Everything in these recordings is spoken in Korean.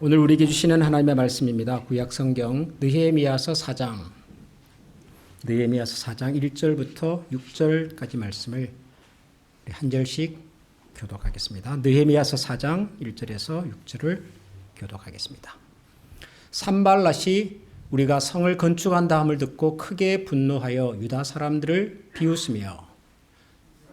오늘 우리에게 주시는 하나님의 말씀입니다. 구약 성경 느헤미야서 4장 1절부터 6절까지 말씀을 한 절씩 교독하겠습니다. 느헤미야서 4장 1절에서 6절을 교독하겠습니다. 산발랏이 우리가 성을 건축한다 함을 듣고 크게 분노하여 유다 사람들을 비웃으며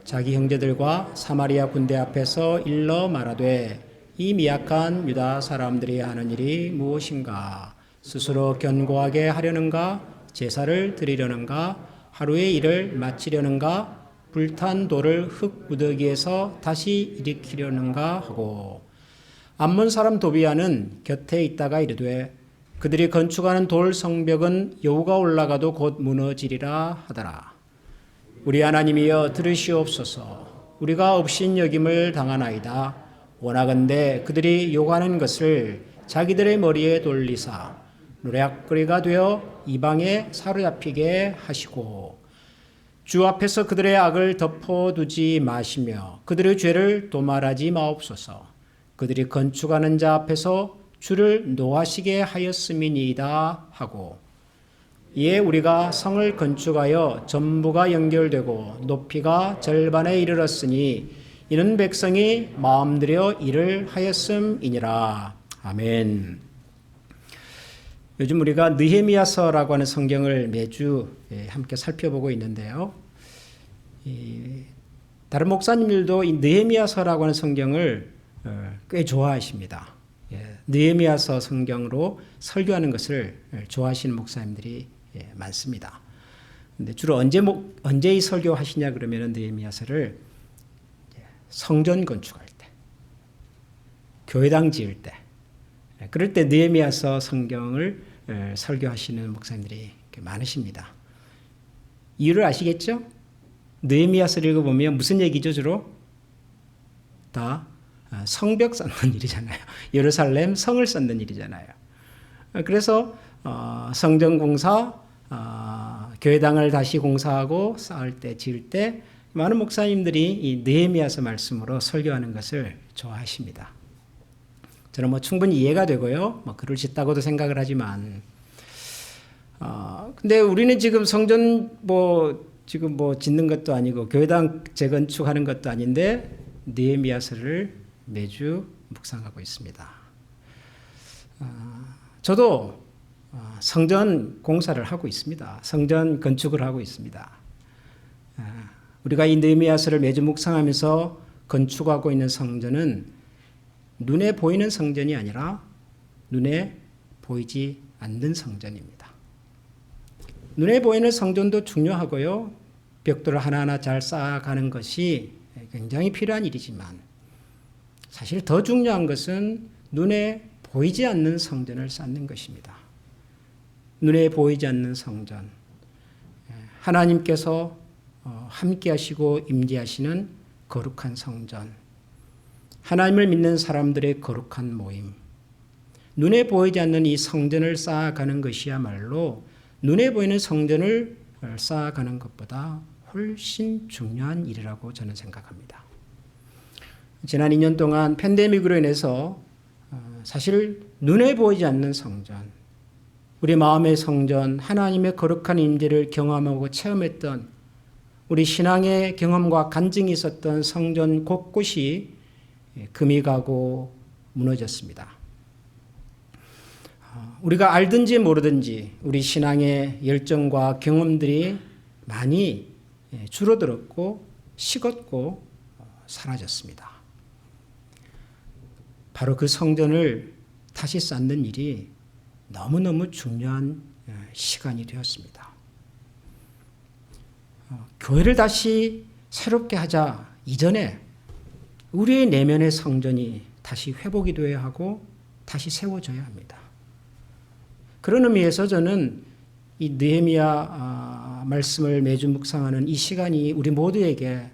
자기 형제들과 사마리아 군대 앞에서 일러 말하되 이 미약한 유다 사람들이 하는 일이 무엇인가? 스스로 견고하게 하려는가? 제사를 드리려는가? 하루의 일을 마치려는가? 불탄 돌을 흙 무더기에서 다시 일으키려는가 하고 암몬 사람 도비아는 곁에 있다가 이르되 그들이 건축하는 돌 성벽은 여우가 올라가도 곧 무너지리라 하더라. 우리 하나님이여 들으시옵소서. 우리가 업신여김을 당하나이다. 원하건대 그들이 요구하는 것을 자기들의 머리에 돌리사 노략거리가 되어 이방에 사로잡히게 하시고 주 앞에서 그들의 악을 덮어두지 마시며 그들의 죄를 도말하지 마옵소서. 그들이 건축하는 자 앞에서 주를 노하시게 하였음이니이다 하고 이에 우리가 성을 건축하여 전부가 연결되고 높이가 절반에 이르렀으니 이는 백성이 마음들여 일을 하였음이니라. 아멘. 요즘 우리가 느헤미야서라고 하는 성경을 매주 함께 살펴보고 있는데요. 다른 목사님들도 이 느헤미야서라고 하는 성경을 꽤 좋아하십니다. 느헤미야서 성경으로 설교하는 것을 좋아하시는 목사님들이 많습니다. 근데 주로 언제 이 설교하시냐 그러면 느헤미야서를 성전 건축할 때, 교회당 지을 때, 그럴 때 느헤미야서 성경을 설교하시는 목사님들이 많으십니다. 이유를 아시겠죠? 느헤미야서를 읽어보면 무슨 얘기죠 주로? 다 성벽 쌓는 일이잖아요. 예루살렘 성을 쌓는 일이잖아요. 그래서 성전 공사, 교회당을 다시 공사하고 쌓을 때, 지을 때 많은 목사님들이 이 느헤미야서 말씀으로 설교하는 것을 좋아하십니다. 저는 충분히 이해가 되고요. 그럴짓다고도 생각을 하지만, 근데 우리는 지금 성전 지금 짓는 것도 아니고 교회당 재건축하는 것도 아닌데 느헤미야서를 매주 묵상하고 있습니다. 저도 성전 공사를 하고 있습니다. 성전 건축을 하고 있습니다. 우리가 이 느헤미야서를 매주 묵상하면서 건축하고 있는 성전은 눈에 보이는 성전이 아니라 눈에 보이지 않는 성전입니다. 눈에 보이는 성전도 중요하고요. 벽돌을 하나하나 잘 쌓아가는 것이 굉장히 필요한 일이지만 사실 더 중요한 것은 눈에 보이지 않는 성전을 쌓는 것입니다. 눈에 보이지 않는 성전. 하나님께서 함께 하시고 임재하시는 거룩한 성전. 하나님을 믿는 사람들의 거룩한 모임. 눈에 보이지 않는 이 성전을 쌓아가는 것이야말로 눈에 보이는 성전을 쌓아가는 것보다 훨씬 중요한 일이라고 저는 생각합니다. 지난 2년 동안 팬데믹으로 인해서 사실 눈에 보이지 않는 성전, 우리 마음의 성전, 하나님의 거룩한 임재를 경험하고 체험했던 우리 신앙의 경험과 간증이 있었던 성전 곳곳이 금이 가고 무너졌습니다. 우리가 알든지 모르든지 우리 신앙의 열정과 경험들이 많이 줄어들었고 식었고 사라졌습니다. 바로 그 성전을 다시 쌓는 일이 너무너무 중요한 시간이 되었습니다. 교회를 다시 새롭게 하자 이전에 우리의 내면의 성전이 다시 회복이 되어야 하고 다시 세워져야 합니다. 그런 의미에서 저는 이 느헤미야 말씀을 매주 묵상하는 이 시간이 우리 모두에게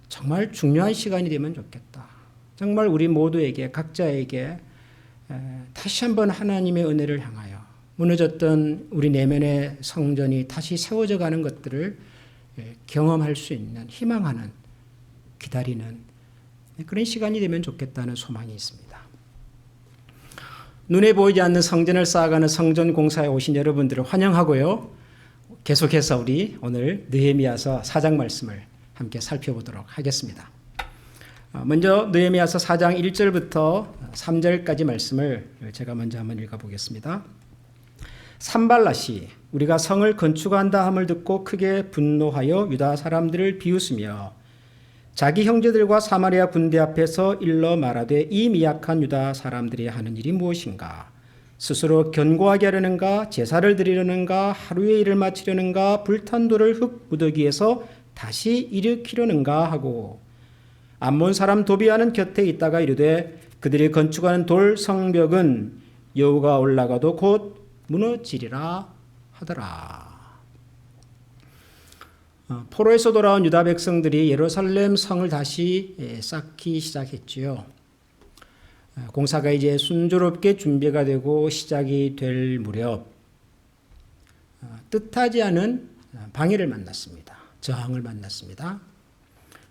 정말 중요한 시간이 되면 좋겠다. 정말 우리 모두에게 각자에게 다시 한번 하나님의 은혜를 향하여 무너졌던 우리 내면의 성전이 다시 세워져 가는 것들을 경험할 수 있는, 희망하는, 기다리는 그런 시간이 되면 좋겠다는 소망이 있습니다. 눈에 보이지 않는 성전을 쌓아가는 성전 공사에 오신 여러분들을 환영하고요. 계속해서 우리 오늘 느헤미야서 4장 말씀을 함께 살펴보도록 하겠습니다. 먼저 느헤미야서 4장 1절부터 3절까지 말씀을 제가 먼저 한번 읽어보겠습니다. 산발랏이 우리가 성을 건축한다 함을 듣고 크게 분노하여 유다 사람들을 비웃으며 자기 형제들과 사마리아 군대 앞에서 일러 말하되 이 미약한 유다 사람들이 하는 일이 무엇인가? 스스로 견고하게 하려는가? 제사를 드리려는가? 하루의 일을 마치려는가? 불탄 돌을 흙 무더기에서 다시 일으키려는가? 하고 암몬 사람 도비아는 곁에 있다가 이르되 그들이 건축하는 돌 성벽은 여호가 올라가도 곧 무너지리라 하더라. 포로에서 돌아온 유다 백성들이 예루살렘 성을 다시 쌓기 시작했지요. 공사가 이제 순조롭게 준비가 되고 시작이 될 무렵 뜻하지 않은 방해를 만났습니다. 저항을 만났습니다.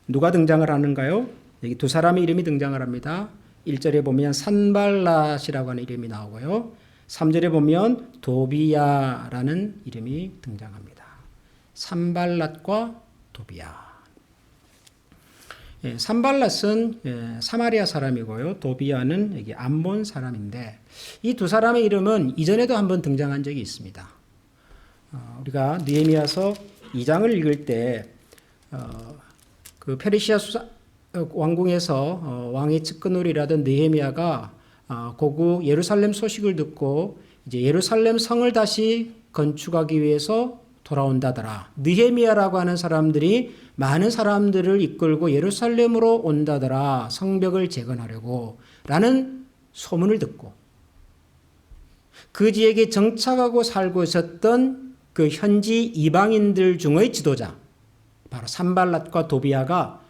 누가 등장을 하는가요? 여기 두 사람의 이름이 등장을 합니다. 1절에 보면 산발랏이라고 하는 이름이 나오고요. 3절에 보면 도비야라는 이름이 등장합니다. 산발랏과 도비야. 산발랏은 사마리아 사람이고요. 도비야는 여기 암몬 사람인데 이 두 사람의 이름은 이전에도 한번 등장한 적이 있습니다. 우리가 느헤미야서 2장을 읽을 때 그 페르시아 왕궁에서 왕의 측근놀이라던 느헤미야가 고구 예루살렘 소식을 듣고 이제 예루살렘 성을 다시 건축하기 위해서 돌아온다더라. 느헤미야라고 하는 사람들이 많은 사람들을 이끌고 예루살렘으로 온다더라. 성벽을 재건하려고 라는 소문을 듣고 그 지역에 정착하고 살고 있었던 그 현지 이방인들 중의 지도자 바로 산발랏과 도비야가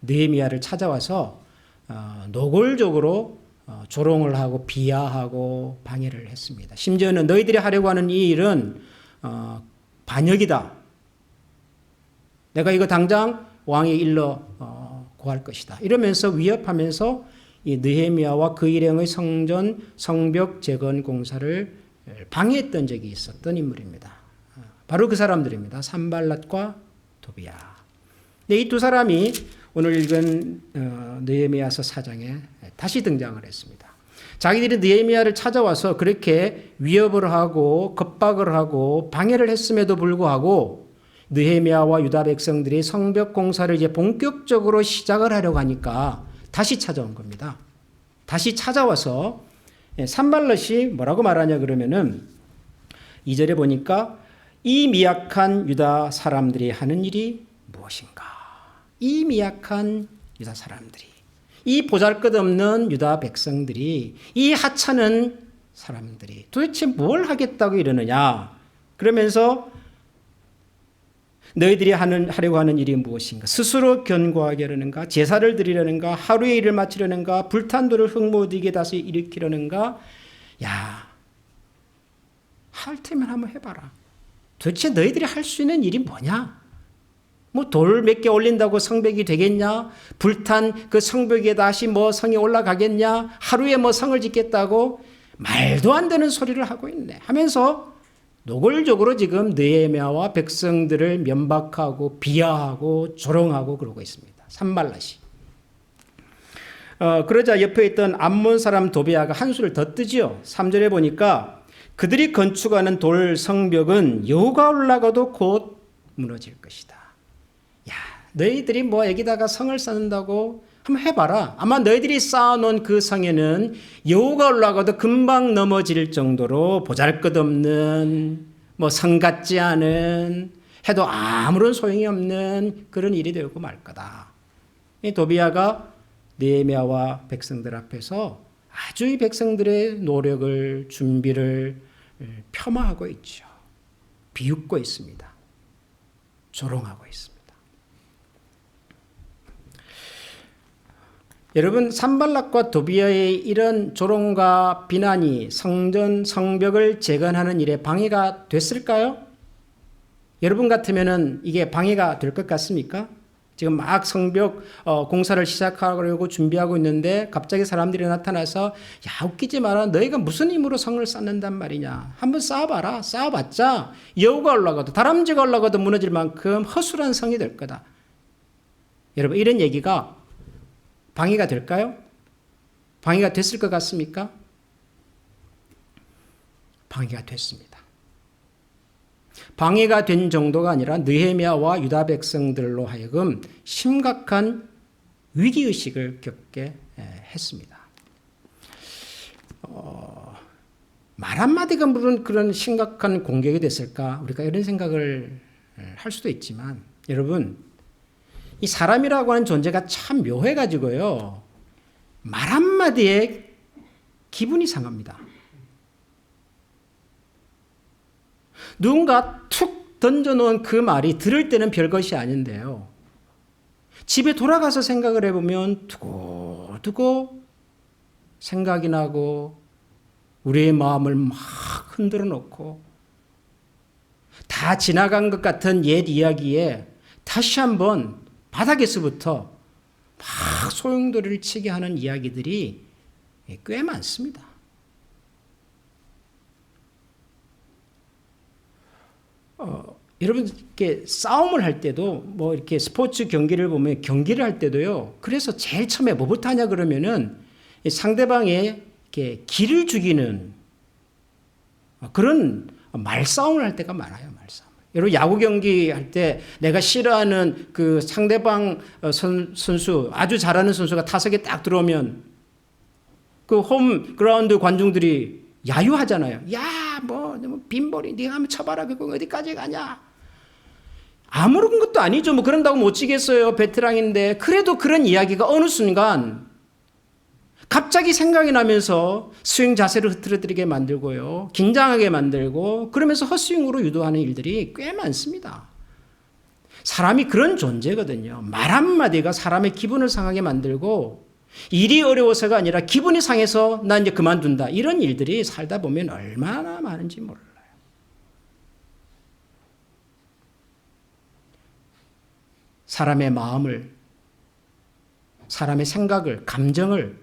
느헤미야를 찾아와서 노골적으로 조롱을 하고 비하하고 방해를 했습니다. 심지어는 너희들이 하려고 하는 이 일은 반역이다. 내가 이거 당장 왕에 일러 고할 것이다. 이러면서 위협하면서 이 느헤미야와 그 일행의 성전 성벽 재건 공사를 방해했던 적이 있었던 인물입니다. 바로 그 사람들입니다. 산발랏과 도비야. 이 두 사람이 오늘 읽은 느헤미야서 4장에 다시 등장을 했습니다. 자기들이 느헤미야를 찾아와서 그렇게 위협을 하고 겁박을 하고 방해를 했음에도 불구하고 느헤미야와 유다 백성들이 성벽 공사를 이제 본격적으로 시작을 하려고 하니까 다시 찾아온 겁니다. 다시 찾아와서 산발랏이 뭐라고 말하냐 그러면은 2절에 보니까 이 미약한 유다 사람들이 하는 일이 무엇인가? 이 미약한 유다 사람들이 이 보잘것없는 유다 백성들이 이 하찮은 사람들이 도대체 뭘 하겠다고 이러느냐? 그러면서 너희들이 하려고 하는 일이 무엇인가? 스스로 견고하게 하려는가? 제사를 드리려는가? 하루의 일을 마치려는가? 불탄 돌을 흙모으게 다시 일으키려는가? 야, 할 테면 한번 해봐라. 도대체 너희들이 할 수 있는 일이 뭐냐? 뭐 돌 몇 개 올린다고 성벽이 되겠냐? 불탄 그 성벽에 다시 뭐 성이 올라가겠냐? 하루에 뭐 성을 짓겠다고 말도 안 되는 소리를 하고 있네. 하면서 노골적으로 지금 느헤미야와 백성들을 면박하고 비하하고 조롱하고 그러고 있습니다. 산발랏이. 그러자 옆에 있던 암몬 사람 도비야가 한수를 더 뜨지요. 3절에 보니까 그들이 건축하는 돌 성벽은 여호가 올라가도 곧 무너질 것이다. 야, 너희들이 뭐 여기다가 성을 쌓는다고 한번 해봐라. 아마 너희들이 쌓아놓은 그 성에는 여호가 올라가도 금방 넘어질 정도로 보잘것없는 뭐 성 같지 않은 해도 아무런 소용이 없는 그런 일이 되고 말 거다. 이 도비야가 느헤미야와 백성들 앞에서 아주 이 백성들의 노력을 준비를 폄하하고 있죠. 비웃고 있습니다. 조롱하고 있습니다. 여러분, 산발랏과 도비야의 이런 조롱과 비난이 성전 성벽을 재건하는 일에 방해가 됐을까요? 여러분 같으면은 이게 방해가 될 것 같습니까? 지금 막 성벽 공사를 시작하려고 준비하고 있는데 갑자기 사람들이 나타나서 야 웃기지 마라. 너희가 무슨 힘으로 성을 쌓는단 말이냐. 한번 쌓아봐라. 쌓아봤자 여우가 올라가도 다람쥐가 올라가도 무너질 만큼 허술한 성이 될 거다. 여러분 이런 얘기가 방해가 될까요? 방해가 됐을 것 같습니까? 방해가 됐습니다. 방해가 된 정도가 아니라 느헤미야와 유다 백성들로 하여금 심각한 위기의식을 겪게 했습니다. 말 한마디가 물론 그런 심각한 공격이 됐을까? 우리가 이런 생각을 할 수도 있지만 여러분 이 사람이라고 하는 존재가 참 묘해가지고요. 말 한마디에 기분이 상합니다. 누군가 툭 던져놓은 그 말이 들을 때는 별것이 아닌데요. 집에 돌아가서 생각을 해보면 두고두고 생각이 나고 우리의 마음을 막 흔들어 놓고 다 지나간 것 같은 옛 이야기에 다시 한번 바닥에서부터 막 소용돌이를 치게 하는 이야기들이 꽤 많습니다. 여러분 이렇게 싸움을 할 때도 뭐 이렇게 스포츠 경기를 보면 경기를 할 때도요. 그래서 제일 처음에 뭐부터 하냐 그러면은 상대방의 이렇게 기를 죽이는 그런 말싸움을 할 때가 많아요. 말싸움. 여러분 야구 경기 할 때 내가 싫어하는 그 상대방 선수 아주 잘하는 선수가 타석에 딱 들어오면 그 홈 그라운드 관중들이 야유하잖아요. 야, 뭐 빈볼이 네가 한번 쳐봐라. 그거 어디까지 가냐? 아무런 것도 아니죠. 뭐 그런다고 못 치겠어요. 베테랑인데. 그래도 그런 이야기가 어느 순간 갑자기 생각이 나면서 스윙 자세를 흐트러뜨리게 만들고요. 긴장하게 만들고 그러면서 헛스윙으로 유도하는 일들이 꽤 많습니다. 사람이 그런 존재거든요. 말 한마디가 사람의 기분을 상하게 만들고 일이 어려워서가 아니라 기분이 상해서 나 이제 그만둔다. 이런 일들이 살다 보면 얼마나 많은지 몰라요. 사람의 마음을, 사람의 생각을, 감정을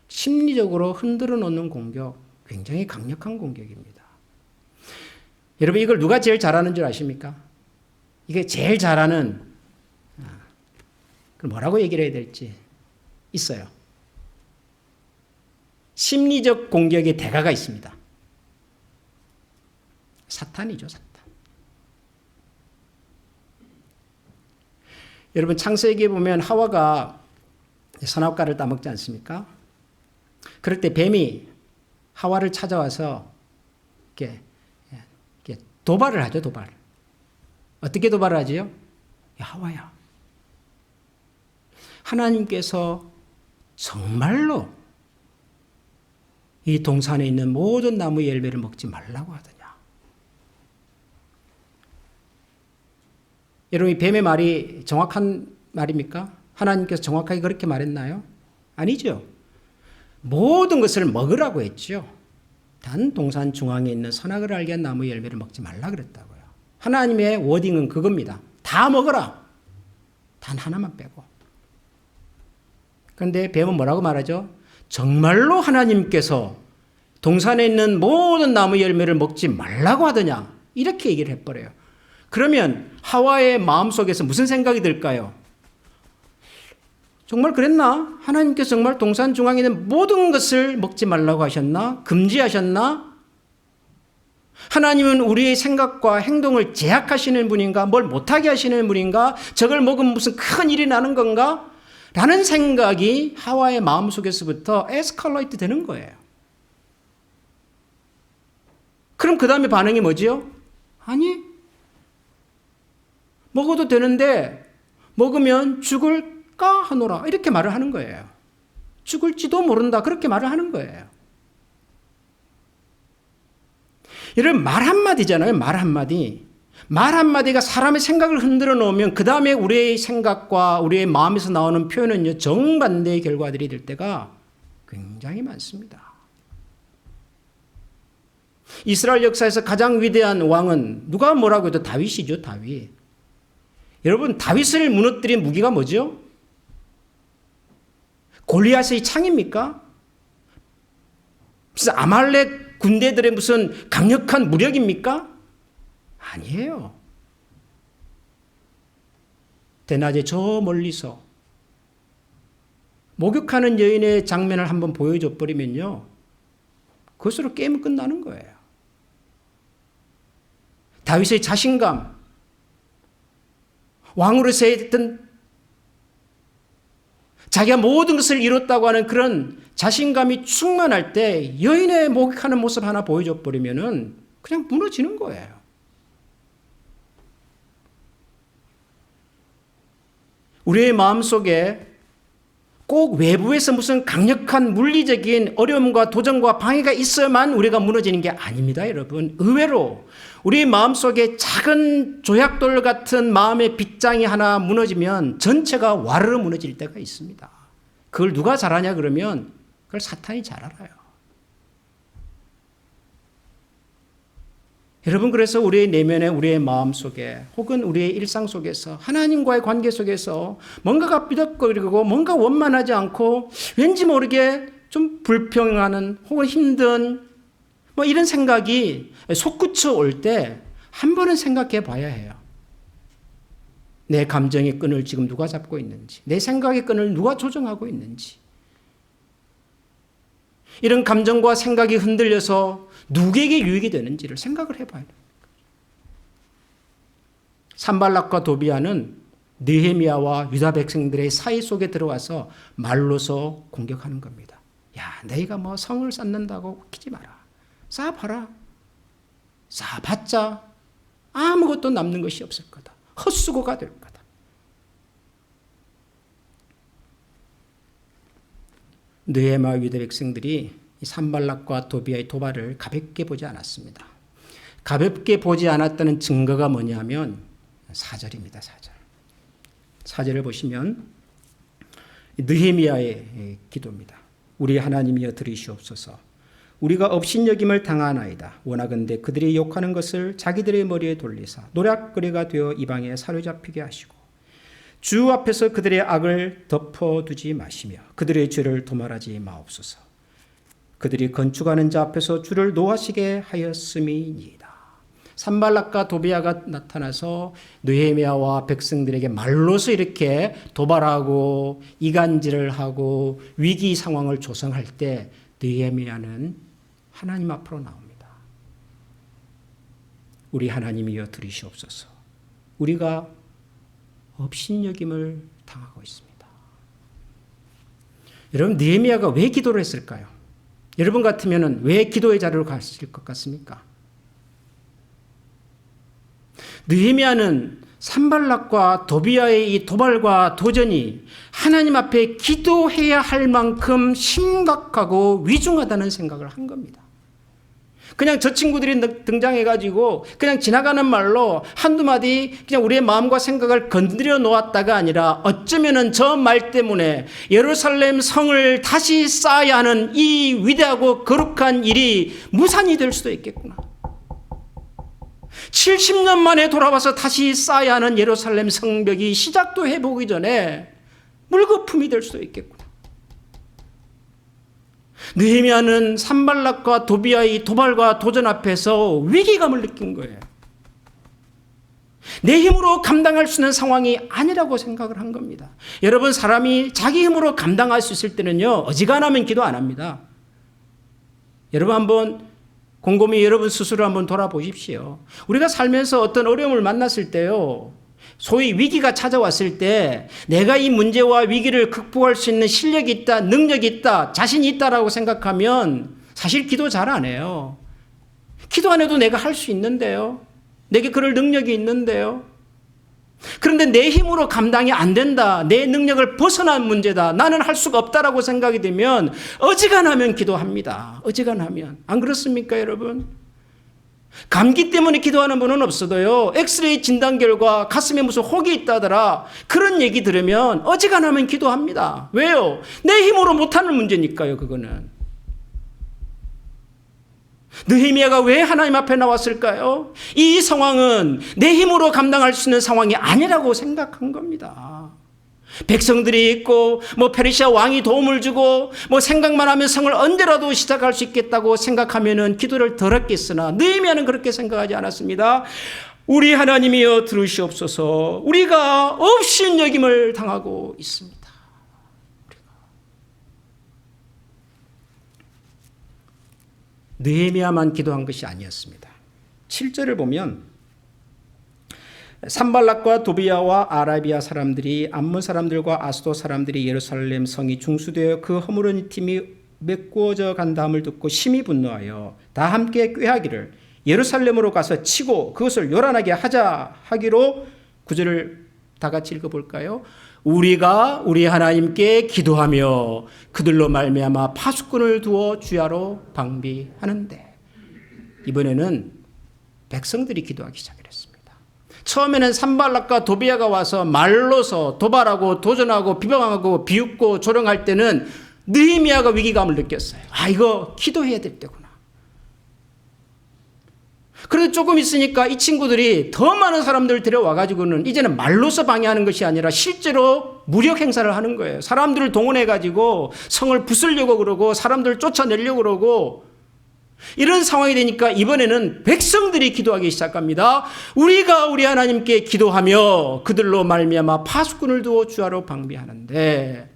심리적으로 흔들어 놓는 공격, 굉장히 강력한 공격입니다. 여러분 이걸 누가 제일 잘하는 줄 아십니까? 이게 제일 잘하는, 그럼 뭐라고 얘기를 해야 될지 있어요. 심리적 공격의 대가가 있습니다. 사탄이죠, 사탄. 여러분 창세기에 보면 하와가 선악과를 따먹지 않습니까? 그럴 때 뱀이 하와를 찾아와서 이렇게 도발을 하죠, 도발. 어떻게 도발을 하지요? 야, 하와야. 하나님께서 정말로 이 동산에 있는 모든 나무의 열매를 먹지 말라고 하더냐. 여러분 이 뱀의 말이 정확한 말입니까? 하나님께서 정확하게 그렇게 말했나요? 아니죠. 모든 것을 먹으라고 했죠. 단 동산 중앙에 있는 선악을 알게 한 나무의 열매를 먹지 말라 그랬다고요. 하나님의 워딩은 그겁니다. 다 먹어라. 단 하나만 빼고. 그런데 뱀은 뭐라고 말하죠? 정말로 하나님께서 동산에 있는 모든 나무 열매를 먹지 말라고 하더냐? 이렇게 얘기를 해버려요. 그러면 하와의 마음속에서 무슨 생각이 들까요? 정말 그랬나? 하나님께서 정말 동산 중앙에 있는 모든 것을 먹지 말라고 하셨나? 금지하셨나? 하나님은 우리의 생각과 행동을 제약하시는 분인가? 뭘 못하게 하시는 분인가? 저걸 먹으면 무슨 큰 일이 나는 건가? 라는 생각이 하와의 마음속에서부터 에스컬레이트 되는 거예요. 그럼 그 다음에 반응이 뭐지요? 아니, 먹어도 되는데 먹으면 죽을까 하노라 이렇게 말을 하는 거예요. 죽을지도 모른다 그렇게 말을 하는 거예요. 여러분 말 한마디잖아요. 말 한마디. 말 한마디가 사람의 생각을 흔들어 놓으면 그 다음에 우리의 생각과 우리의 마음에서 나오는 표현은요 정반대의 결과들이 될 때가 굉장히 많습니다. 이스라엘 역사에서 가장 위대한 왕은 누가 뭐라고 해도 다윗이죠. 다윗. 여러분, 다윗을 무너뜨린 무기가 뭐죠? 골리앗의 창입니까? 무슨 아말렉 군대들의 무슨 강력한 무력입니까? 아니에요. 대낮에 저 멀리서 목욕하는 여인의 장면을 한번 보여줘 버리면요, 그것으로 게임은 끝나는 거예요. 다윗의 자신감, 왕으로서 했던 자기가 모든 것을 이뤘다고 하는 그런 자신감이 충만할 때 여인의 목욕하는 모습 하나 보여줘 버리면은 그냥 무너지는 거예요. 우리의 마음속에 꼭 외부에서 무슨 강력한 물리적인 어려움과 도전과 방해가 있어야만 우리가 무너지는 게 아닙니다, 여러분. 의외로 우리 마음속에 작은 조약돌 같은 마음의 빗장이 하나 무너지면 전체가 와르르 무너질 때가 있습니다. 그걸 누가 잘하냐 그러면 그걸 사탄이 잘 알아요. 여러분, 그래서 우리의 내면에, 우리의 마음 속에 혹은 우리의 일상 속에서 하나님과의 관계 속에서 뭔가가 삐걱거리고 뭔가 원만하지 않고 왠지 모르게 좀 불평하는 혹은 힘든 뭐 이런 생각이 솟구쳐 올 때 한 번은 생각해 봐야 해요. 내 감정의 끈을 지금 누가 잡고 있는지, 내 생각의 끈을 누가 조정하고 있는지, 이런 감정과 생각이 흔들려서 누구에게 유익이 되는지를 생각을 해봐야 돼요. 산발락과 도비아는 느헤미야와 유다 백성들의 사이 속에 들어가서 말로서 공격하는 겁니다. 야, 너희가 뭐 성을 쌓는다고 웃기지 마라. 쌓아봐라. 쌓아봤자 아무것도 남는 것이 없을 거다. 헛수고가 될 거다. 느헤미야와 유다 백성들이 산발락과 도비아의 도발을 가볍게 보지 않았습니다. 가볍게 보지 않았다는 증거가 뭐냐면 4절입니다. 4절을 보시면 느헤미야의 기도입니다. 우리 하나님이여 들으시옵소서. 우리가 업신여김을 당하나이다. 원하건대 그들이 욕하는 것을 자기들의 머리에 돌리사 노략거리가 되어 이방에 사로잡히게 하시고 주 앞에서 그들의 악을 덮어두지 마시며 그들의 죄를 도말하지 마옵소서. 그들이 건축하는 자 앞에서 주를 노하시게 하였음이니이다. 산발락과 도비아가 나타나서 느헤미야와 백성들에게 말로서 이렇게 도발하고 이간질을 하고 위기 상황을 조성할 때 느헤미야는 하나님 앞으로 나옵니다. 우리 하나님이여 들으시옵소서. 우리가 업신여김을 당하고 있습니다. 여러분, 느헤미야가 왜 기도를 했을까요? 여러분 같으면 왜 기도의 자리로 가실 것 같습니까? 느헤미야는 산발락과 도비아의 이 도발과 도전이 하나님 앞에 기도해야 할 만큼 심각하고 위중하다는 생각을 한 겁니다. 그냥 저 친구들이 등장해가지고 그냥 지나가는 말로 한두 마디 그냥 우리의 마음과 생각을 건드려 놓았다가 아니라 어쩌면은 저 말 때문에 예루살렘 성을 다시 쌓아야 하는 이 위대하고 거룩한 일이 무산이 될 수도 있겠구나. 70년 만에 돌아와서 다시 쌓아야 하는 예루살렘 성벽이 시작도 해보기 전에 물거품이 될 수도 있겠구나. 느헤미야는 산발락과 도비아의 도발과 도전 앞에서 위기감을 느낀 거예요. 내 힘으로 감당할 수 있는 상황이 아니라고 생각을 한 겁니다. 여러분, 사람이 자기 힘으로 감당할 수 있을 때는요, 어지간하면 기도 안 합니다. 여러분 한번 곰곰이 여러분 스스로 한번 돌아보십시오. 우리가 살면서 어떤 어려움을 만났을 때요, 소위 위기가 찾아왔을 때 내가 이 문제와 위기를 극복할 수 있는 실력이 있다, 능력이 있다, 자신이 있다라고 생각하면 사실 기도 잘 안 해요. 기도 안 해도 내가 할 수 있는데요. 내게 그럴 능력이 있는데요. 그런데 내 힘으로 감당이 안 된다, 내 능력을 벗어난 문제다, 나는 할 수가 없다라고 생각이 되면 어지간하면 기도합니다. 어지간하면. 안 그렇습니까, 여러분? 감기 때문에 기도하는 분은 없어도요, 엑스레이 진단 결과 가슴에 무슨 혹이 있다더라, 그런 얘기 들으면 어지간하면 기도합니다. 왜요? 내 힘으로 못하는 문제니까요. 그거는 느헤미야가 왜 하나님 앞에 나왔을까요? 이 상황은 내 힘으로 감당할 수 있는 상황이 아니라고 생각한 겁니다. 백성들이 있고 페르시아 왕이 도움을 주고 생각만 하면 성을 언제라도 시작할 수 있겠다고 생각하면은 기도를 덜 했겠으나 느헤미야는 그렇게 생각하지 않았습니다. 우리 하나님이여 들으시옵소서. 우리가 없인 여김을 당하고 있습니다. 느헤미야만 기도한 것이 아니었습니다. 7절을 보면 산발락과 도비야와 아라비아 사람들이 암몬 사람들과 아수도 사람들이 예루살렘 성이 중수되어 그 허물은 팀이 메꾸어져 간다함을 듣고 심히 분노하여 다 함께 꾀하기를 예루살렘으로 가서 치고 그것을 요란하게 하자 하기로 9절을 다 같이 읽어볼까요? 우리가 우리 하나님께 기도하며 그들로 말미암아 파수꾼을 두어 주야로 방비하는데, 이번에는 백성들이 기도하기 시작했습니다. 처음에는 산발락과 도비야가 와서 말로서 도발하고 도전하고 비방하고 비웃고 조롱할 때는 느헤미야가 위기감을 느꼈어요. 이거 기도해야 될 때구나. 그런데 조금 있으니까 이 친구들이 더 많은 사람들을 데려와가지고는 이제는 말로서 방해하는 것이 아니라 실제로 무력 행사를 하는 거예요. 사람들을 동원해가지고 성을 부수려고 그러고 사람들을 쫓아내려고 그러고, 이런 상황이 되니까 이번에는 백성들이 기도하기 시작합니다. 우리가 우리 하나님께 기도하며 그들로 말미암아 파수꾼을 두어 주하로 방비하는데,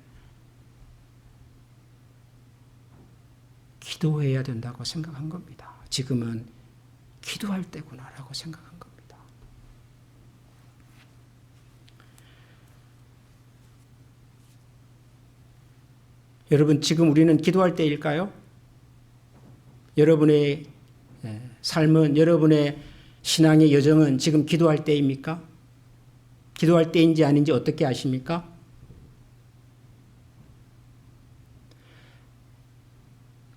기도해야 된다고 생각한 겁니다. 지금은 기도할 때구나라고 생각한 겁니다. 여러분, 지금 우리는 기도할 때일까요? 여러분의 삶은, 여러분의 신앙의 여정은 지금 기도할 때입니까? 기도할 때인지 아닌지 어떻게 아십니까?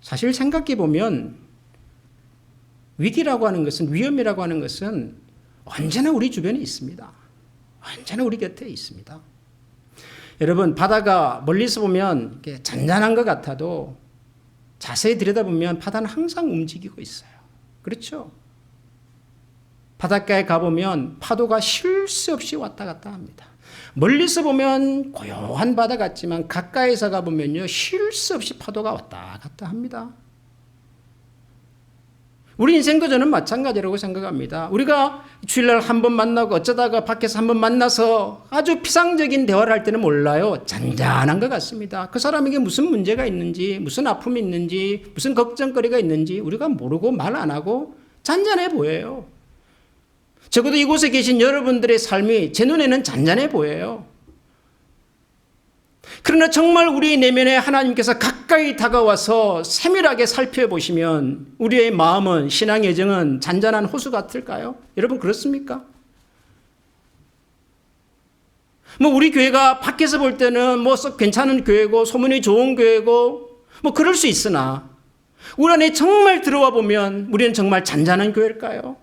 사실 생각해 보면 위기라고 하는 것은, 위험이라고 하는 것은 언제나 우리 주변에 있습니다. 언제나 우리 곁에 있습니다. 여러분, 바다가 멀리서 보면 이렇게 잔잔한 것 같아도 자세히 들여다보면 바다는 항상 움직이고 있어요. 그렇죠? 바닷가에 가보면 파도가 쉴 새 없이 왔다 갔다 합니다. 멀리서 보면 고요한 바다 같지만 가까이서 가보면요, 쉴 새 없이 파도가 왔다 갔다 합니다. 우리 인생도 저는 마찬가지라고 생각합니다. 우리가 주일날 한 번 만나고 어쩌다가 밖에서 한 번 만나서 아주 피상적인 대화를 할 때는 몰라요. 잔잔한 것 같습니다. 그 사람에게 무슨 문제가 있는지, 무슨 아픔이 있는지, 무슨 걱정거리가 있는지 우리가 모르고 말 안 하고 잔잔해 보여요. 적어도 이곳에 계신 여러분들의 삶이 제 눈에는 잔잔해 보여요. 그러나 정말 우리 내면에 하나님께서 가까이 다가와서 세밀하게 살펴보시면 우리의 마음은, 신앙의 여정은 잔잔한 호수 같을까요? 여러분, 그렇습니까? 우리 교회가 밖에서 볼 때는 썩 괜찮은 교회고 소문이 좋은 교회고 그럴 수 있으나 우리 안에 정말 들어와 보면 우리는 정말 잔잔한 교회일까요?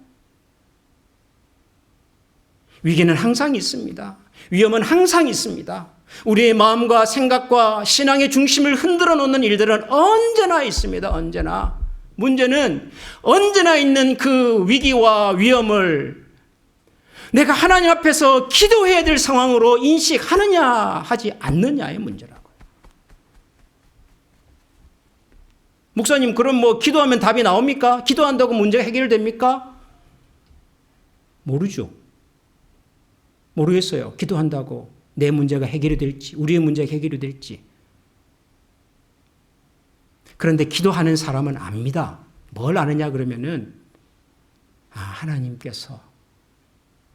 위기는 항상 있습니다. 위험은 항상 있습니다. 우리의 마음과 생각과 신앙의 중심을 흔들어 놓는 일들은 언제나 있습니다. 언제나. 문제는 언제나 있는 그 위기와 위험을 내가 하나님 앞에서 기도해야 될 상황으로 인식하느냐 하지 않느냐의 문제라고요. 목사님, 그럼 기도하면 답이 나옵니까? 기도한다고 문제가 해결됩니까? 모르죠. 모르겠어요. 기도한다고 내 문제가 해결이 될지, 우리의 문제가 해결이 될지. 그런데 기도하는 사람은 압니다. 뭘 아느냐 그러면은, 하나님께서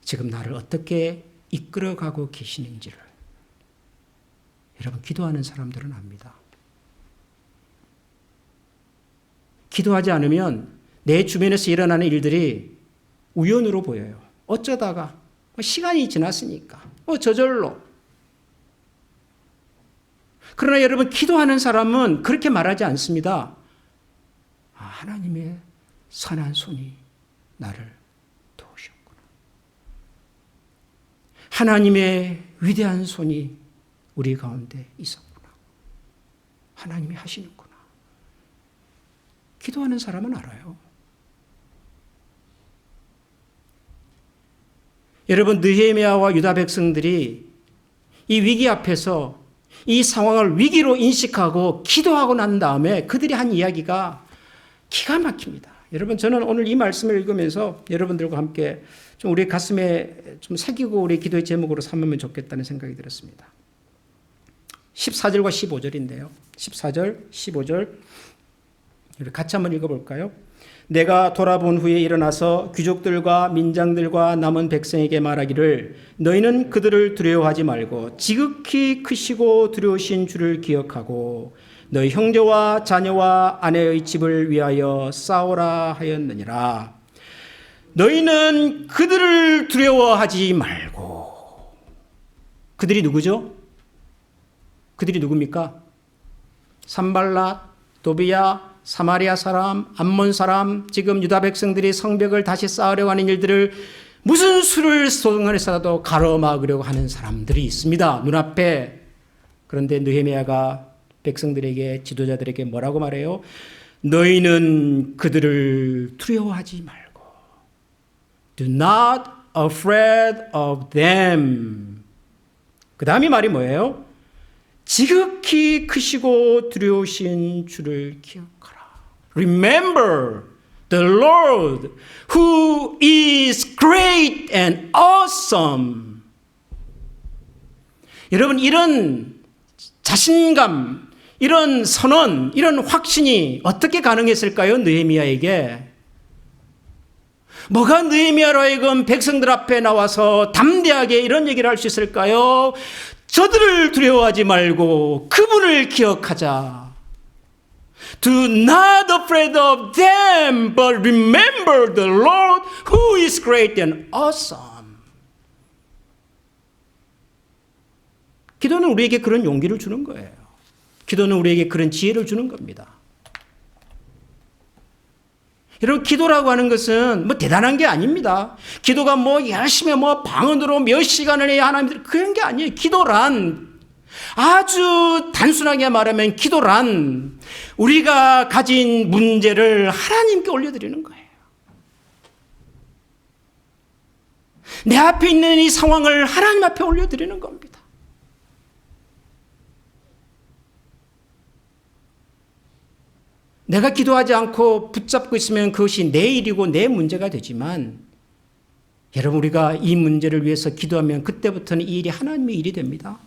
지금 나를 어떻게 이끌어가고 계시는지를. 여러분, 기도하는 사람들은 압니다. 기도하지 않으면 내 주변에서 일어나는 일들이 우연으로 보여요. 어쩌다가 시간이 지났으니까 저절로. 그러나 여러분, 기도하는 사람은 그렇게 말하지 않습니다. 하나님의 선한 손이 나를 도우셨구나. 하나님의 위대한 손이 우리 가운데 있었구나. 하나님이 하시는구나. 기도하는 사람은 알아요. 여러분, 느헤미야와 유다 백성들이 이 위기 앞에서 이 상황을 위기로 인식하고 기도하고 난 다음에 그들이 한 이야기가 기가 막힙니다. 여러분, 저는 오늘 이 말씀을 읽으면서 여러분들과 함께 좀 우리 가슴에 좀 새기고 우리 기도의 제목으로 삼으면 좋겠다는 생각이 들었습니다. 14절과 15절인데요. 14절, 15절 우리 같이 한번 읽어볼까요? 내가 돌아본 후에 일어나서 귀족들과 민장들과 남은 백성에게 말하기를 너희는 그들을 두려워하지 말고 지극히 크시고 두려우신 주를 기억하고 너희 형제와 자녀와 아내의 집을 위하여 싸우라 하였느니라. 너희는 그들을 두려워하지 말고. 그들이 누구죠? 그들이 누굽니까? 산발랏, 도비야, 사마리아 사람, 암몬 사람, 지금 유다 백성들이 성벽을 다시 쌓으려고 하는 일들을 무슨 수를 동원해서라도 가로막으려고 하는 사람들이 있습니다. 눈앞에. 그런데 느헤미야가 백성들에게, 지도자들에게 뭐라고 말해요? 너희는 그들을 두려워하지 말고 Do not afraid of them. 그 다음이 말이 뭐예요? 지극히 크시고 두려우신 주를 기억하라. Remember the Lord who is great and awesome. 여러분, 이런 자신감, 이런 선언, 이런 확신이 어떻게 가능했을까요? 느헤미야에게. 뭐가 느헤미야로 하여금 백성들 앞에 나와서 담대하게 이런 얘기를 할 수 있을까요? 저들을 두려워하지 말고 그분을 기억하자. Do not afraid of them, but remember the Lord who is great and awesome. 기도는 우리에게 그런 용기를 주는 거예요. 기도는 우리에게 그런 지혜를 주는 겁니다. 여러분, 기도라고 하는 것은 뭐 대단한 게 아닙니다. 기도가 뭐 열심히 뭐 방언으로 몇 시간을 해야 하나님, 그런 게 아니에요. 기도란, 아주 단순하게 말하면 기도란 우리가 가진 문제를 하나님께 올려드리는 거예요. 내 앞에 있는 이 상황을 하나님 앞에 올려드리는 겁니다. 내가 기도하지 않고 붙잡고 있으면 그것이 내 일이고 내 문제가 되지만, 여러분, 우리가 이 문제를 위해서 기도하면 그때부터는 이 일이 하나님의 일이 됩니다.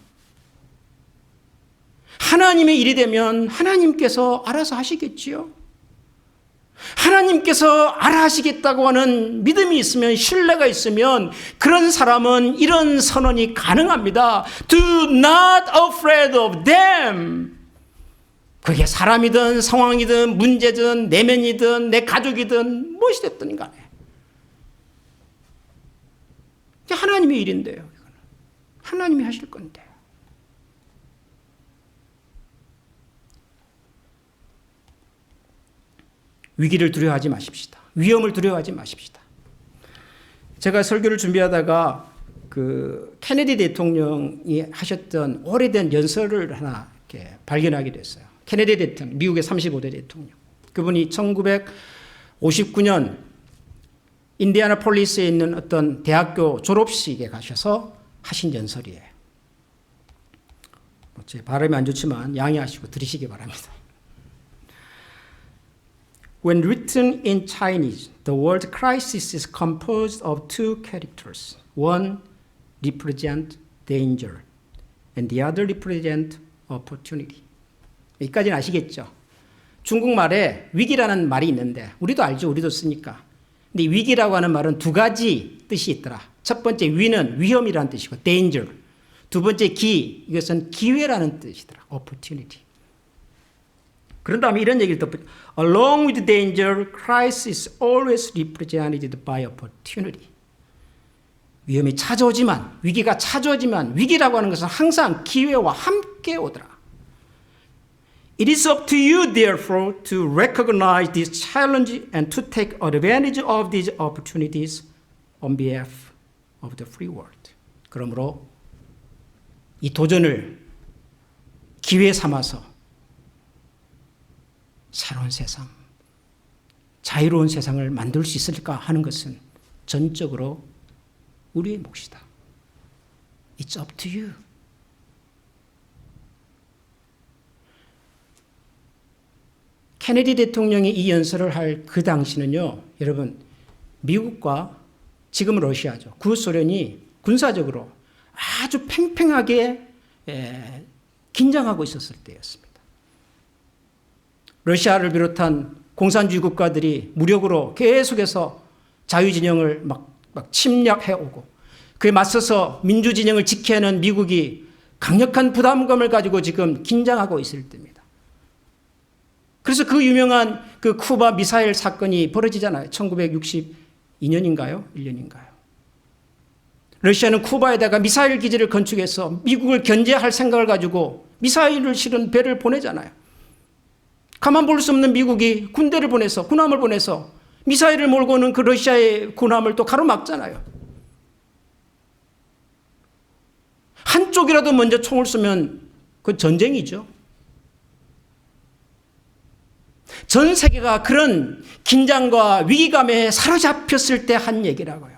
하나님의 일이 되면 하나님께서 알아서 하시겠지요. 하나님께서 알아 하시겠다고 하는 믿음이 있으면, 신뢰가 있으면 그런 사람은 이런 선언이 가능합니다. Do not afraid of them. 그게 사람이든 상황이든 문제든 내면이든 내 가족이든 무엇이 됐든 간에 하나님의 일인데요. 하나님이 하실 건데. 위기를 두려워하지 마십시다. 위험을 두려워하지 마십시다. 제가 설교를 준비하다가 그 케네디 대통령이 하셨던 오래된 연설을 하나 이렇게 발견하게 됐어요. 케네디 대통령, 미국의 35대 대통령. 그분이 1959년 인디애나폴리스에 있는 어떤 대학교 졸업식에 가셔서 하신 연설이에요. 제 발음이 안 좋지만 양해하시고 들으시기 바랍니다. When written in Chinese, the word crisis is composed of two characters. One represents danger, and the other represents opportunity. 여기까지는 아시겠죠? 중국말에 위기라는 말이 있는데 우리도 알죠. 우리도 쓰니까. 근데 위기라고 하는 말은 두 가지 뜻이 있더라. 첫 번째 위는 위험이라는 뜻이고 danger. 두 번째 기, 이것은 기회라는 뜻이더라. opportunity. 그런 다음에 이런 얘기를 덧붙여. Along with danger, crisis is always represented by opportunity. 위험이 찾아오지만, 위기가 찾아오지만 위기라고 하는 것은 항상 기회와 함께 오더라. It is up to you, therefore, to recognize this challenge and to take advantage of these opportunities on behalf of the free world. 그러므로 이 도전을 기회 삼아서 새로운 세상, 자유로운 세상을 만들 수 있을까 하는 것은 전적으로 우리의 몫이다. It's up to you. 케네디 대통령이 이 연설을 할 그 당시는요, 여러분, 미국과 지금 러시아죠. 구소련이 군사적으로 아주 팽팽하게 긴장하고 있었을 때였습니다. 러시아를 비롯한 공산주의 국가들이 무력으로 계속해서 자유진영을 막 침략해오고 그에 맞서서 민주진영을 지켜야 하는 미국이 강력한 부담감을 가지고 지금 긴장하고 있을 때입니다. 그래서 그 유명한 그 쿠바 미사일 사건이 벌어지잖아요. 1962년인가요? 1년인가요? 러시아는 쿠바에다가 미사일 기지를 건축해서 미국을 견제할 생각을 가지고 미사일을 실은 배를 보내잖아요. 가만 볼 수 없는 미국이 군대를 보내서 군함을 보내서 미사일을 몰고 오는 그 러시아의 군함을 또 가로막잖아요. 한쪽이라도 먼저 총을 쏘면 그 전쟁이죠. 전 세계가 그런 긴장과 위기감에 사로잡혔을 때 한 얘기라고요.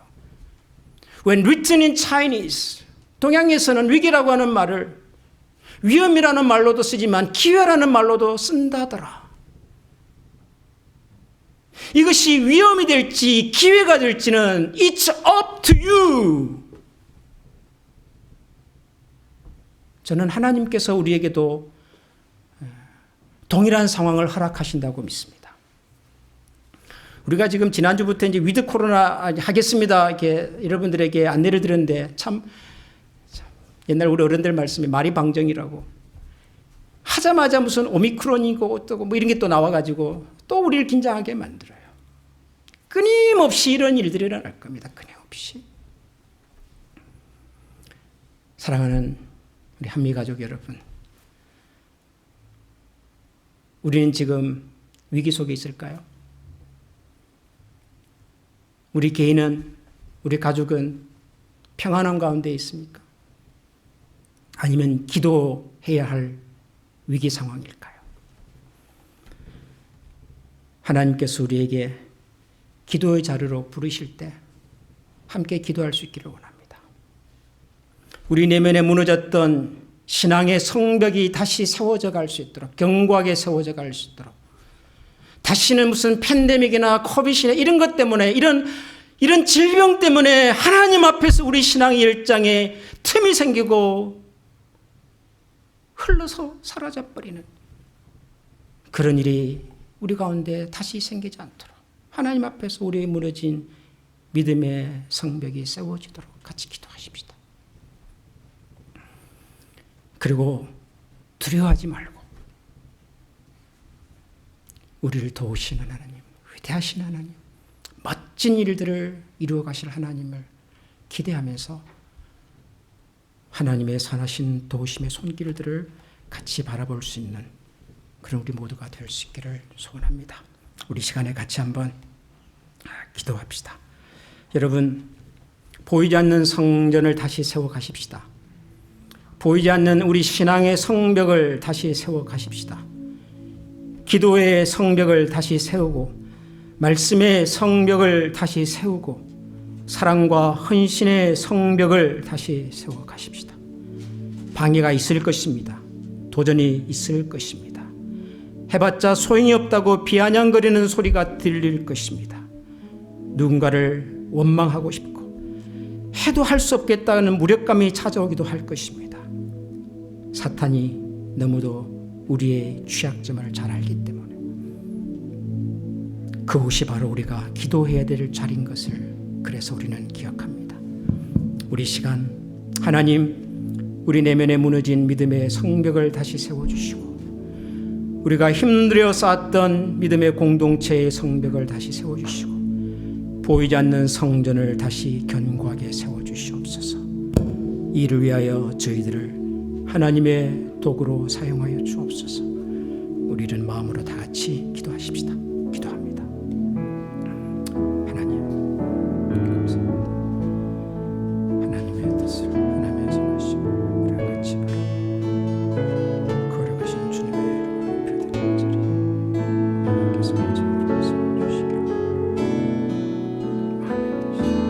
When written in Chinese, 동양에서는 위기라고 하는 말을 위험이라는 말로도 쓰지만 기회라는 말로도 쓴다더라. 이것이 위험이 될지 기회가 될지는 It's up to you. 저는 하나님께서 우리에게도 동일한 상황을 허락하신다고 믿습니다. 우리가 지금 지난주부터 이제 위드 코로나 하겠습니다. 이렇게 여러분들에게 안내를 드렸는데 참 옛날 우리 어른들 말씀이 말이 방정이라고 하자마자 무슨 오미크론이고 또 뭐 이런 게 또 나와가지고 또 우리를 긴장하게 만들어요. 끊임없이 이런 일들이 일어날 겁니다. 끊임없이. 사랑하는 우리 한미가족 여러분, 우리는 지금 위기 속에 있을까요? 우리 개인은, 우리 가족은 평안한 가운데 있습니까? 아니면 기도해야 할 위기 상황일까요? 하나님께서 우리에게 기도의 자리로 부르실 때 함께 기도할 수 있기를 원합니다. 우리 내면에 무너졌던 신앙의 성벽이 다시 세워져 갈 수 있도록, 견고하게 세워져 갈 수 있도록, 다시는 무슨 팬데믹이나 코비드나 이런 것 때문에, 이런 질병 때문에 하나님 앞에서 우리 신앙의 열장에 틈이 생기고 흘러서 사라져버리는 그런 일이 우리 가운데 다시 생기지 않도록 하나님 앞에서 우리의 무너진 믿음의 성벽이 세워지도록 같이 기도하십시다. 그리고 두려워하지 말고 우리를 도우시는 하나님, 위대하신 하나님, 멋진 일들을 이루어 가실 하나님을 기대하면서 하나님의 선하신 도우심의 손길들을 같이 바라볼 수 있는 그런 우리 모두가 될 수 있기를 소원합니다. 우리 시간에 같이 한번 기도합시다. 여러분, 보이지 않는 성전을 다시 세워 가십시다. 보이지 않는 우리 신앙의 성벽을 다시 세워 가십시다. 기도의 성벽을 다시 세우고 말씀의 성벽을 다시 세우고 사랑과 헌신의 성벽을 다시 세워 가십시다. 방해가 있을 것입니다. 도전이 있을 것입니다. 해봤자 소용이 없다고 비아냥거리는 소리가 들릴 것입니다. 누군가를 원망하고 싶고 해도 할 수 없겠다는 무력감이 찾아오기도 할 것입니다. 사탄이 너무도 우리의 취약점을 잘 알기 때문에 그곳이 바로 우리가 기도해야 될 자리인 것을 그래서 우리는 기억합니다. 우리 시간 하나님, 우리 내면에 무너진 믿음의 성벽을 다시 세워주시고 우리가 힘들어 쌓았던 믿음의 공동체의 성벽을 다시 세워주시고 보이지 않는 성전을 다시 견고하게 세워주시옵소서. 이를 위하여 저희들을 하나님의 도구로 사용하여 주옵소서. 우리는 마음으로 다 같이 기도하십시다. 기도합니다. 하나님, 감사합니다. 하나님의 뜻을 하나님의 선하심을 우리가 같이 바라보고 거룩하신 주님의 이름으로 높여드리는 자리 하나님께서 저희를 세워주시기를 마음에 드시옵소서.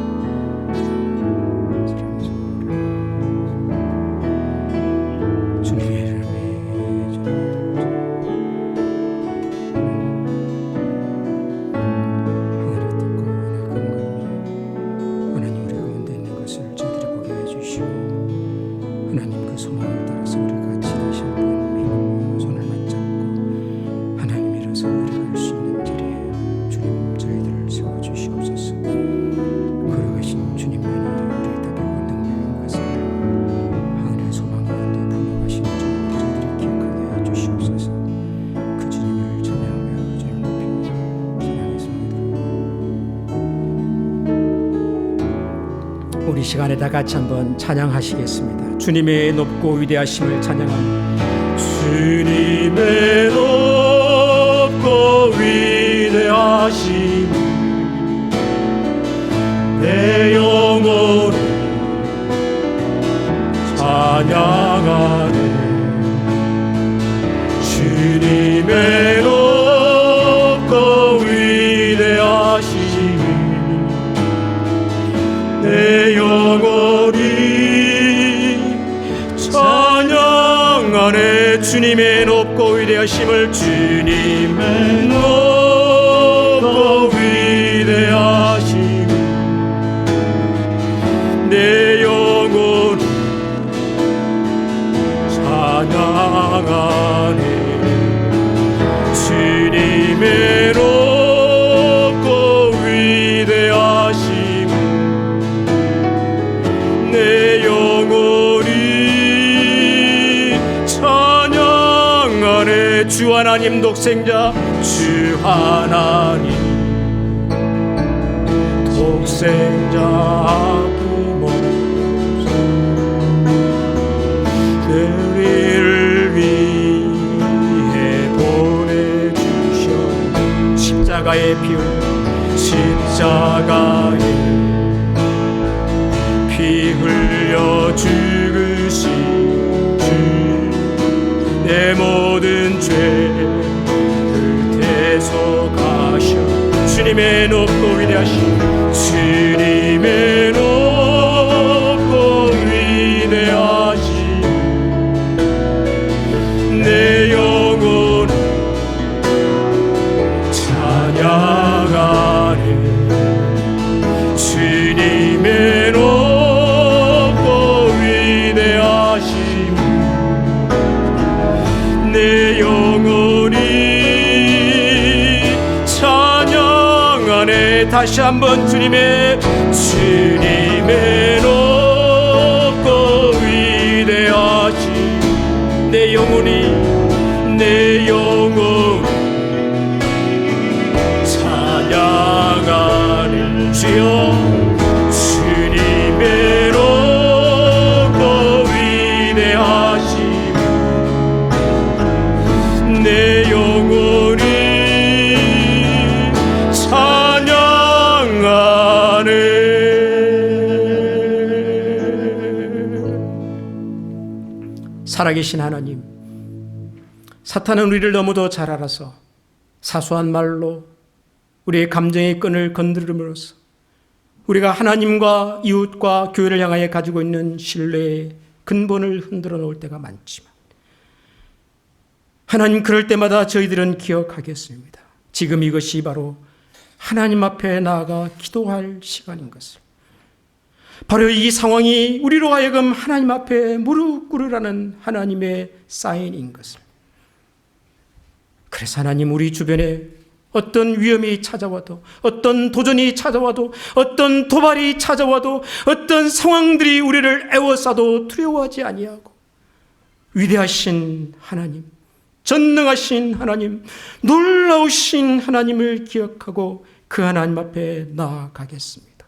우리 시간에 다 같이 한번 찬양하시겠습니다. 주님의 높고 위대하심을 찬양합니다. 주님의 높고 위대하심 내 영혼을 찬양하네. 주님의 높고 위대하심 내 영혼이 찬양하네. 주님의 높고 위대하심을 주님의 높고 위대하심 내 영혼이 찬양하네. 주님의 높고 위대하심 내 영혼이 찬양하네. 주 하나님 독생자 주 하나님 독생자 부모 우리를 위해 보내주셔. 십자가의 피 십자가에 피 흘려 죽으신 주 내 모든 죄를 대속하셔. 주님의 높고 위대하심 주님의 높고 위대하심 내 영혼 찬양하네. 주님의 높고 위대하심 내 영혼이 찬양하네. 다시 한번 주님의 높고 위대하심 내 영혼이 찬양하네. 주여 주님의 높고 위대하심 내 영혼이 찬양하네. 살아계신 하나님, 사탄은 우리를 너무도 잘 알아서 사소한 말로 우리의 감정의 끈을 건드림으로써 우리가 하나님과 이웃과 교회를 향하여 가지고 있는 신뢰의 근본을 흔들어 놓을 때가 많지만 하나님, 그럴 때마다 저희들은 기억하겠습니다. 지금 이것이 바로 하나님 앞에 나아가 기도할 시간인 것을. 바로 이 상황이 우리로 하여금 하나님 앞에 무릎 꿇으라는 하나님의 사인인 것을. 그래서 하나님, 우리 주변에 어떤 위험이 찾아와도, 어떤 도전이 찾아와도, 어떤 도발이 찾아와도, 어떤 상황들이 우리를 애워싸도 두려워하지 아니하고 위대하신 하나님, 전능하신 하나님, 놀라우신 하나님을 기억하고 그 하나님 앞에 나아가겠습니다.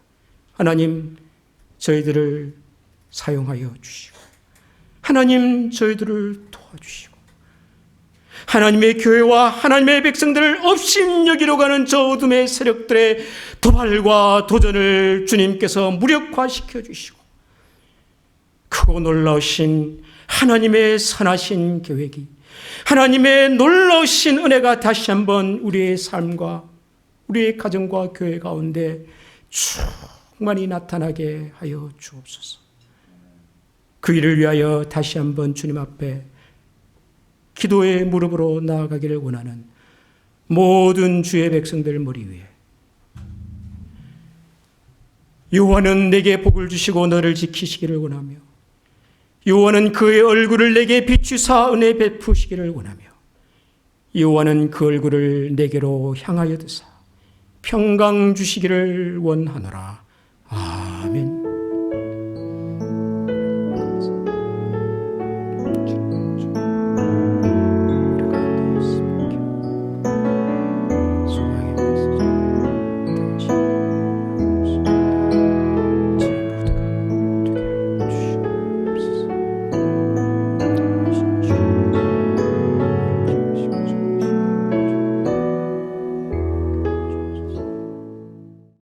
하나님, 저희들을 사용하여 주시고 하나님, 저희들을 도와주시고 하나님의 교회와 하나님의 백성들을 업신여기로 가는 저 어둠의 세력들의 도발과 도전을 주님께서 무력화시켜 주시고 크고 놀라우신 하나님의 선하신 계획이, 하나님의 놀라우신 은혜가 다시 한번 우리의 삶과 우리의 가정과 교회 가운데 충만히 나타나게 하여 주옵소서. 그 일을 위하여 다시 한번 주님 앞에 기도의 무릎으로 나아가기를 원하는 모든 주의 백성들 머리 위에 여호와는 내게 복을 주시고 너를 지키시기를 원하며 여호와는 그의 얼굴을 내게 비추사 은혜 베푸시기를 원하며 여호와는 그 얼굴을 내게로 향하여 드사 평강 주시기를 원하노라. 아멘.